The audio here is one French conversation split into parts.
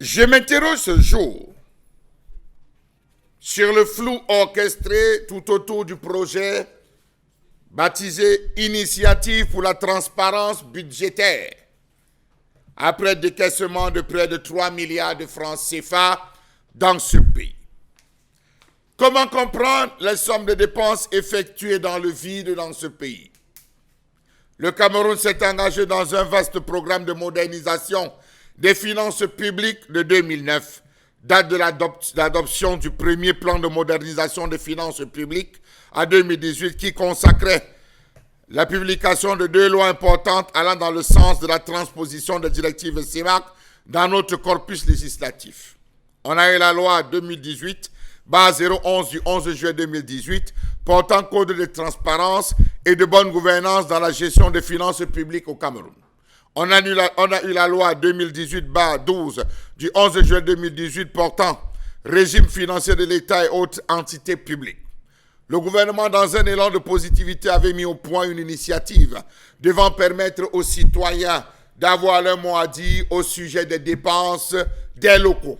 Je m'interroge ce jour sur le flou orchestré tout autour du projet baptisé Initiative pour la transparence budgétaire, après décaissement de près de 3 milliards de francs CFA dans ce pays. Comment comprendre les sommes de dépenses effectuées dans le vide dans ce pays? Le Cameroun s'est engagé dans un vaste programme de modernisation des finances publiques de 2009, date de l'adoption du premier plan de modernisation des finances publiques en 2018 qui consacrait la publication de 2 lois importantes allant dans le sens de la transposition des directives CEMAC dans notre corpus législatif. On a eu la loi 2018-011 du 11 juillet 2018 portant code de transparence et de bonne gouvernance dans la gestion des finances publiques au Cameroun. On a eu la loi 2018-12 du 11 juillet 2018 portant régime financier de l'État et autres entités publiques. Le gouvernement, dans un élan de positivité, avait mis au point une initiative devant permettre aux citoyens d'avoir leur mot à dire au sujet des dépenses des locaux.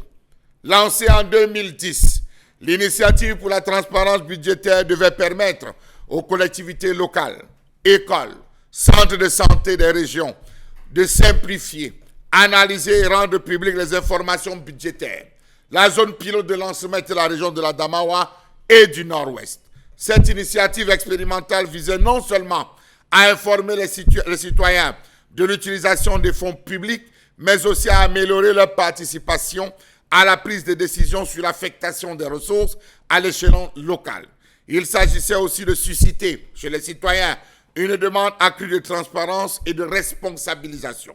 Lancée en 2010, l'initiative pour la transparence budgétaire devait permettre aux collectivités locales, écoles, centres de santé des régions, de simplifier, analyser et rendre publiques les informations budgétaires. La zone pilote de lancement était la région de la Damawa et du Nord-Ouest. Cette initiative expérimentale visait non seulement à informer les citoyens de l'utilisation des fonds publics, mais aussi à améliorer leur participation à la prise de décision sur l'affectation des ressources à l'échelon local. Il s'agissait aussi de susciter chez les citoyens une demande accrue de transparence et de responsabilisation.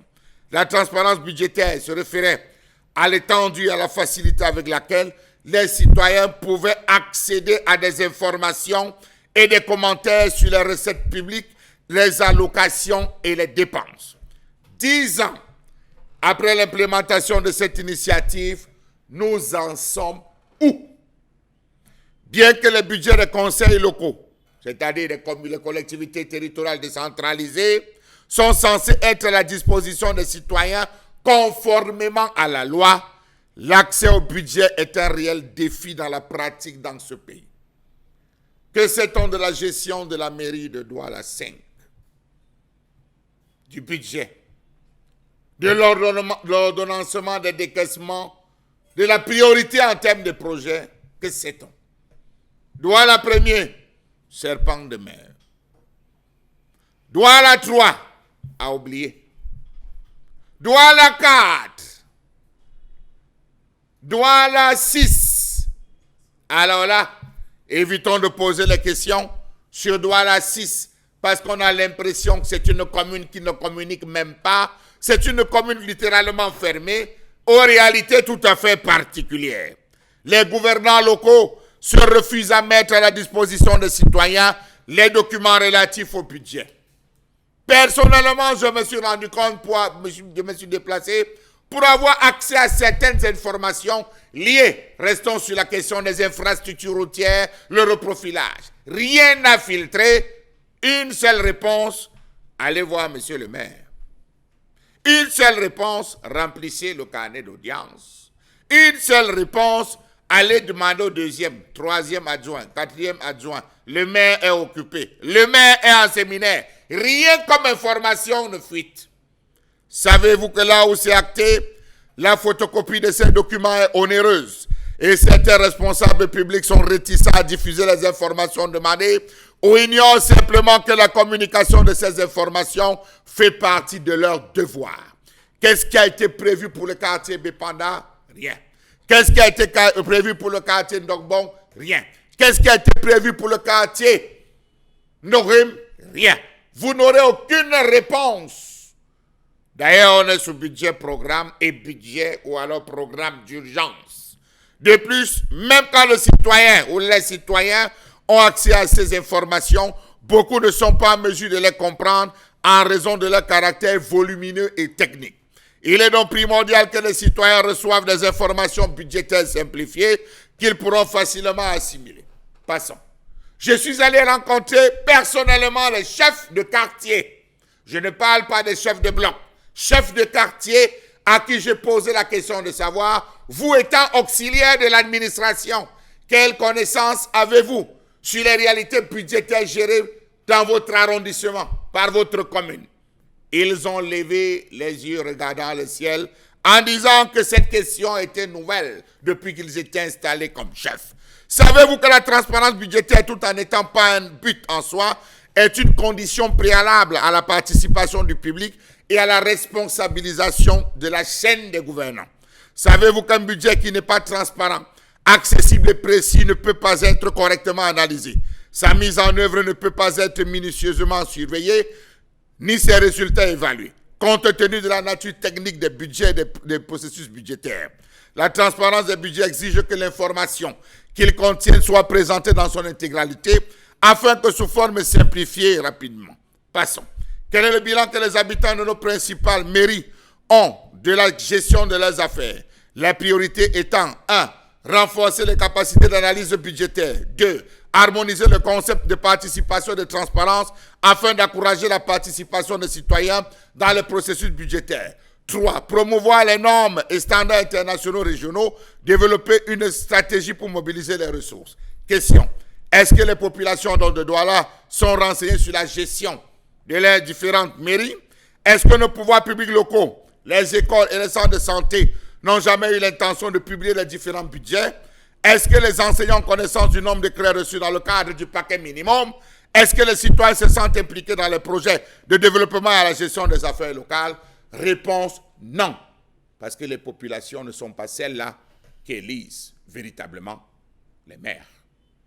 La transparence budgétaire se référait à l'étendue et à la facilité avec laquelle les citoyens pouvaient accéder à des informations et des commentaires sur les recettes publiques, les allocations et les dépenses. 10 ans après l'implémentation de cette initiative, nous en sommes où? Bien que les budgets des conseils locaux, c'est-à-dire les collectivités territoriales décentralisées, sont censés être à la disposition des citoyens conformément à la loi, l'accès au budget est un réel défi dans la pratique dans ce pays. Que sait-on de la gestion de la mairie de Douala 5, du budget, de l'ordonnancement des décaissements, de la priorité en termes de projet? Que sait-on? Douala 1er, serpent de mer. Douala 3, à oublier. Douala 4, Douala 6. Alors là, évitons de poser les questions sur Douala 6 parce qu'on a l'impression que c'est une commune qui ne communique même pas. C'est une commune littéralement fermée, aux réalités tout à fait particulières. Les gouvernants locaux se refusent à mettre à la disposition des citoyens les documents relatifs au budget. Personnellement, je me suis rendu compte, je me suis déplacé pour avoir accès à certaines informations liées, restons sur la question des infrastructures routières, le reprofilage. Rien à filtrer, une seule réponse, allez voir monsieur le maire. Une seule réponse, remplissez le carnet d'audience. Une seule réponse, allez demander au 2e, 3e adjoint, 4e adjoint. Le maire est occupé, le maire est en séminaire. Rien comme information ne fuite. Savez-vous que là où c'est acté, la photocopie de ces documents est onéreuse et certains responsables publics sont réticents à diffuser les informations demandées ou ignorent simplement que la communication de ces informations fait partie de leur devoir. Qu'est-ce qui a été prévu pour le quartier Bépanda? Rien. Qu'est-ce qui a été prévu pour le quartier Ndogbong? Rien. Qu'est-ce qui a été prévu pour le quartier Norim? Rien. Vous n'aurez aucune réponse. D'ailleurs, on est sous budget programme et budget ou alors programme d'urgence. De plus, même quand le citoyen ou les citoyens ont accès à ces informations, beaucoup ne sont pas en mesure de les comprendre en raison de leur caractère volumineux et technique. Il est donc primordial que les citoyens reçoivent des informations budgétaires simplifiées qu'ils pourront facilement assimiler. Passons. Je suis allé rencontrer personnellement les chefs de quartier. Je ne parle pas des chefs de bloc. Chefs de quartier à qui j'ai posé la question de savoir, vous étant auxiliaire de l'administration, quelle connaissance avez-vous sur les réalités budgétaires gérées dans votre arrondissement, par votre commune? Ils ont levé les yeux regardant le ciel en disant que cette question était nouvelle depuis qu'ils étaient installés comme chefs. Savez-vous que la transparence budgétaire, tout en n'étant pas un but en soi, est une condition préalable à la participation du public et à la responsabilisation de la chaîne des gouvernants? Savez-vous qu'un budget qui n'est pas transparent, accessible et précis ne peut pas être correctement analysé? Sa mise en œuvre ne peut pas être minutieusement surveillée, ni ses résultats évalués, compte tenu de la nature technique des budgets et des processus budgétaires. La transparence des budgets exige que l'information qu'ils contiennent soit présentée dans son intégralité, afin que sous forme simplifiée rapidement. Passons. Quel est le bilan que les habitants de nos principales mairies ont de la gestion de leurs affaires? Les priorités étant 1. Renforcer les capacités d'analyse budgétaire. 2. Harmoniser le concept de participation et de transparence afin d'encourager la participation des citoyens dans le processus budgétaire. 3. Promouvoir les normes et standards internationaux régionaux. Développer une stratégie pour mobiliser les ressources. Question. Est-ce que les populations de Douala sont renseignées sur la gestion de leurs différentes mairies? Est-ce que nos pouvoirs publics locaux, les écoles et les centres de santé n'ont jamais eu l'intention de publier les différents budgets? Est-ce que les enseignants ont connaissance du nombre de crédits reçus dans le cadre du paquet minimum? Est-ce que les citoyens se sentent impliqués dans les projets de développement et à la gestion des affaires locales? Réponse non. Parce que les populations ne sont pas celles-là qui élisent véritablement les maires.